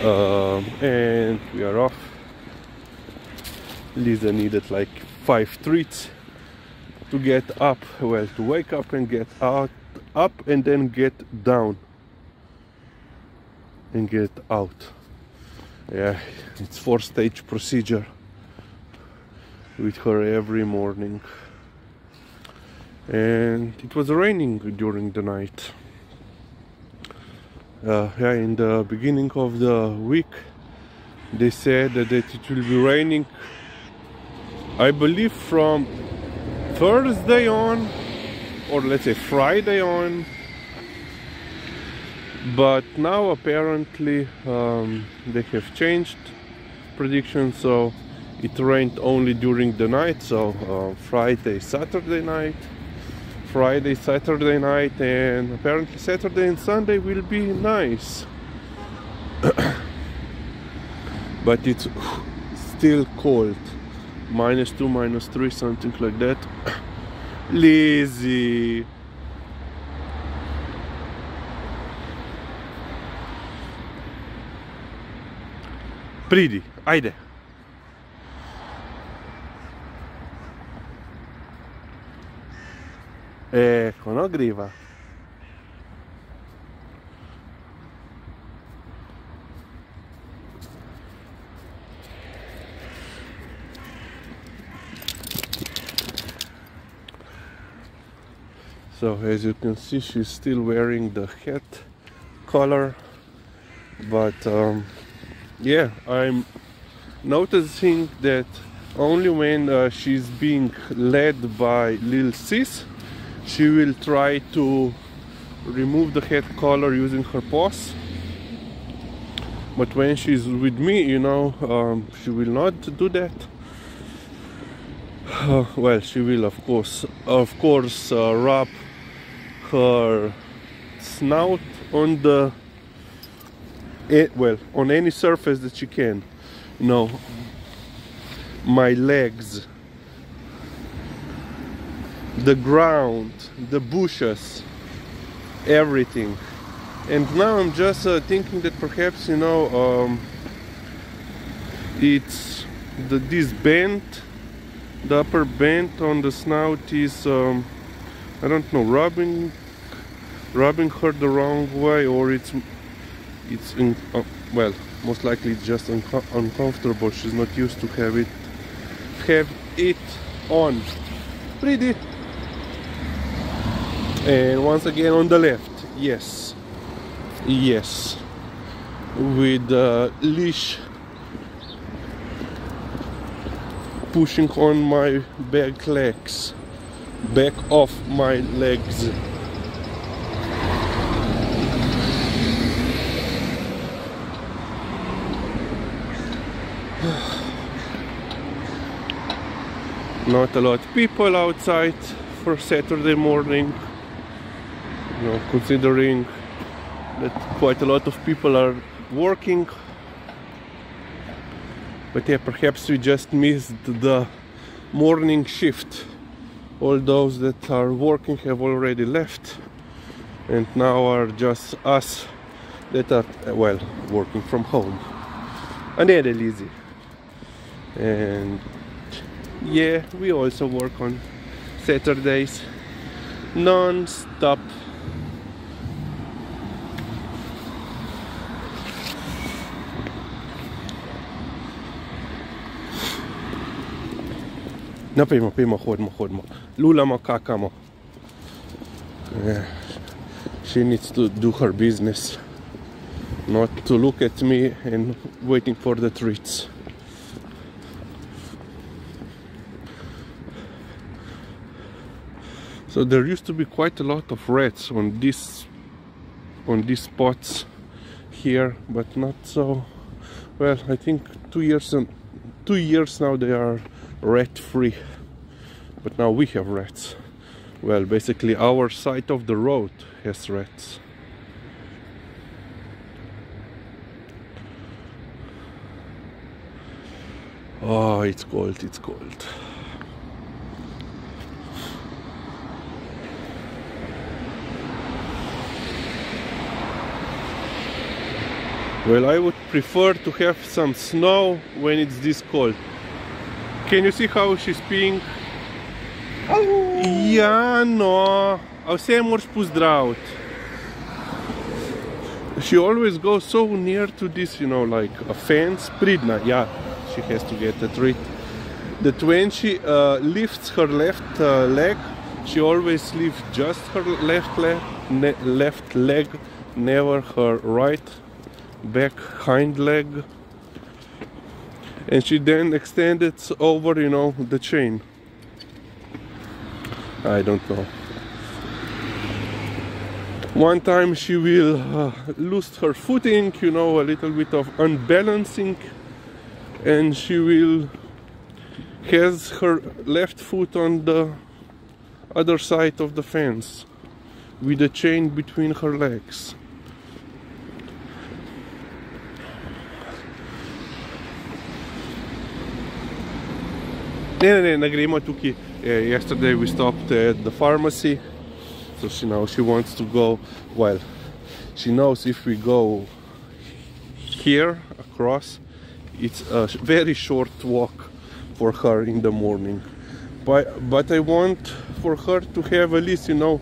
And we are off. Liza needed like 5 treats to get up, well, to wake up and get up and then get down and get out. Yeah, it's 4-stage procedure with her every morning. And it was raining during the night. Yeah, in the beginning of the week they said that it will be raining, I believe, from Thursday on, or let's say Friday on. But now apparently they have changed prediction, so it rained only during the night. So Friday, Saturday night, and apparently Saturday and Sunday will be nice. But it's still cold, -2, -3, something like that. Lazy. Pridi, ajde. Ecco, no griva. So as you can see, she's still wearing the hat collar, but yeah, I'm noticing that only when she's being led by Lil Sis, she will try to remove the head collar using her paws. But when she's with me, you know, she will not do that. Well, she will of course rub her snout on the on any surface that she can, you know, my legs, the ground, the bushes, everything. And now I'm just thinking that perhaps, you know, it's this bend, the upper bend on the snout is I don't know, rubbing her the wrong way, or it's well, most likely it's just uncomfortable. She's not used to have it on. Pretty. And once again on the left, yes, with the leash pushing on my back legs, back of my legs. Not a lot of people outside for Saturday morning, you know, considering that quite a lot of people are working. But yeah, perhaps we just missed the morning shift. All those that are working have already left, and now are just us that are, well, working from home. And yeah, they're easy. And yeah, we also work on Saturdays non-stop. Napijmo, hodimo. Lulamo, kakamo. Yeah. She needs to do her business, not to look at me and waiting for the treats. So there used to be quite a lot of rats on these spots here, but not so. Well, I think 2 years now they are rat free, but now we have rats. Well, basically our side of the road has rats. Oh, it's cold, it's cold. Well, I would prefer to have some snow when it's this cold. Can you see how she's peeing? Ja, no. A vse moraš pozdraviti. She always goes so near to this, you know, like a fence. Pridna, yeah, she has to get a treat. That when she lifts her left leg, she always lifts just her left leg, never her right back hind leg. And she then extended over, you know, the chain. I don't know. One time she will lose her footing, you know, a little bit of unbalancing, and she will has her left foot on the other side of the fence with a chain between her legs. Ne gremo tukaj. Yesterday we stopped at the pharmacy, so she wants to go. Well, she knows if we go here across, it's a very short walk for her in the morning. But I want for her to have at least, you know,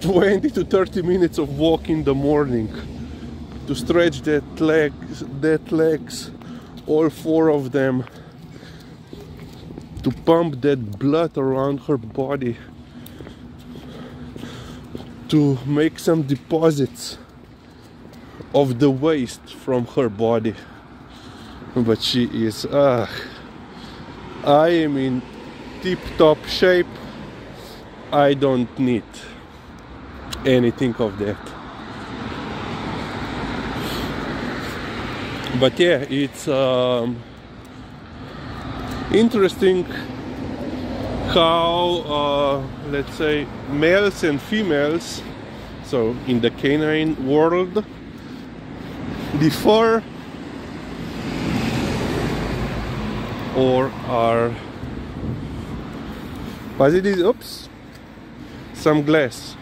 20 to 30 minutes of walk in the morning to stretch that legs, all four of them, to pump that blood around her body, to make some deposits of the waste from her body. But she is, I am in tip-top shape. I don't need anything of that. But yeah, it's interesting how, let's say, males and females, so in the canine world, differ or are positive. Oops, some glass,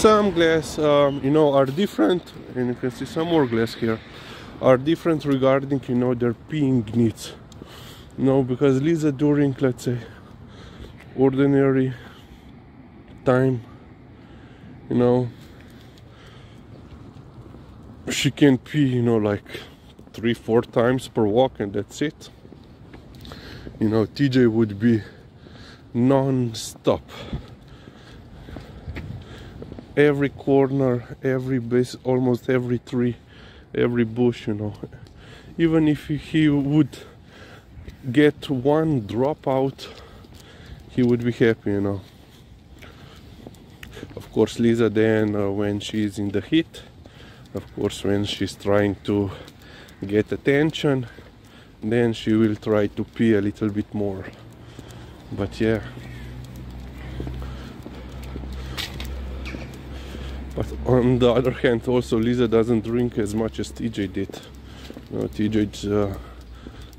you know, are different, and you can see some more glass here, are different regarding, you know, their peeing needs. No, because Liza, during, let's say, ordinary time, you know, she can pee, you know, like 3-4 times per walk, and that's it. You know, TJ would be non-stop. Every corner, every base, almost every tree, every bush, you know. Even if he would get one drop out, he would be happy, you know. Of course, Liza then, when she's in the heat, of course, when she's trying to get attention, then she will try to pee a little bit more. But yeah. But on the other hand, also Liza doesn't drink as much as TJ did. You know, TJ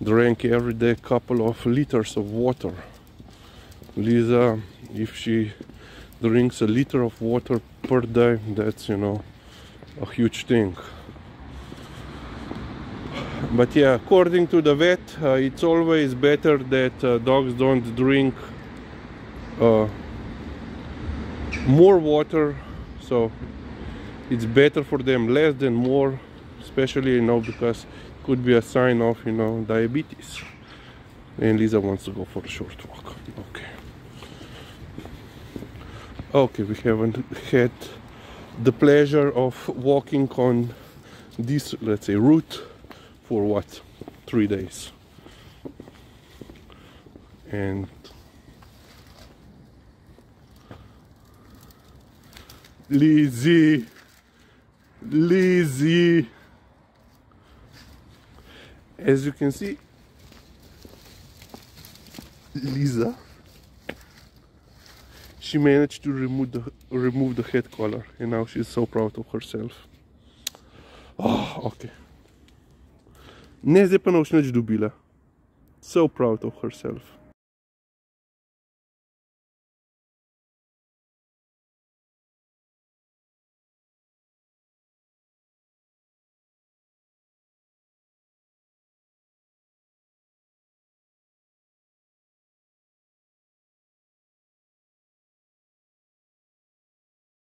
drank every day a couple of liters of water. Liza, if she drinks a liter of water per day, that's, you know, a huge thing. But yeah, according to the vet, it's always better that dogs don't drink more water, so it's better for them less than more, especially, you know, because it could be a sign of, you know, diabetes. And Liza wants to go for a short walk. Okay, we haven't had the pleasure of walking on this, let's say, route for what, 3 days. And Lizzie, as you can see, Liza, she managed to remove the head collar, and now she's so proud of herself. Oh, okay. Ne, zdaj pa ne boš nič dobila. So proud of herself.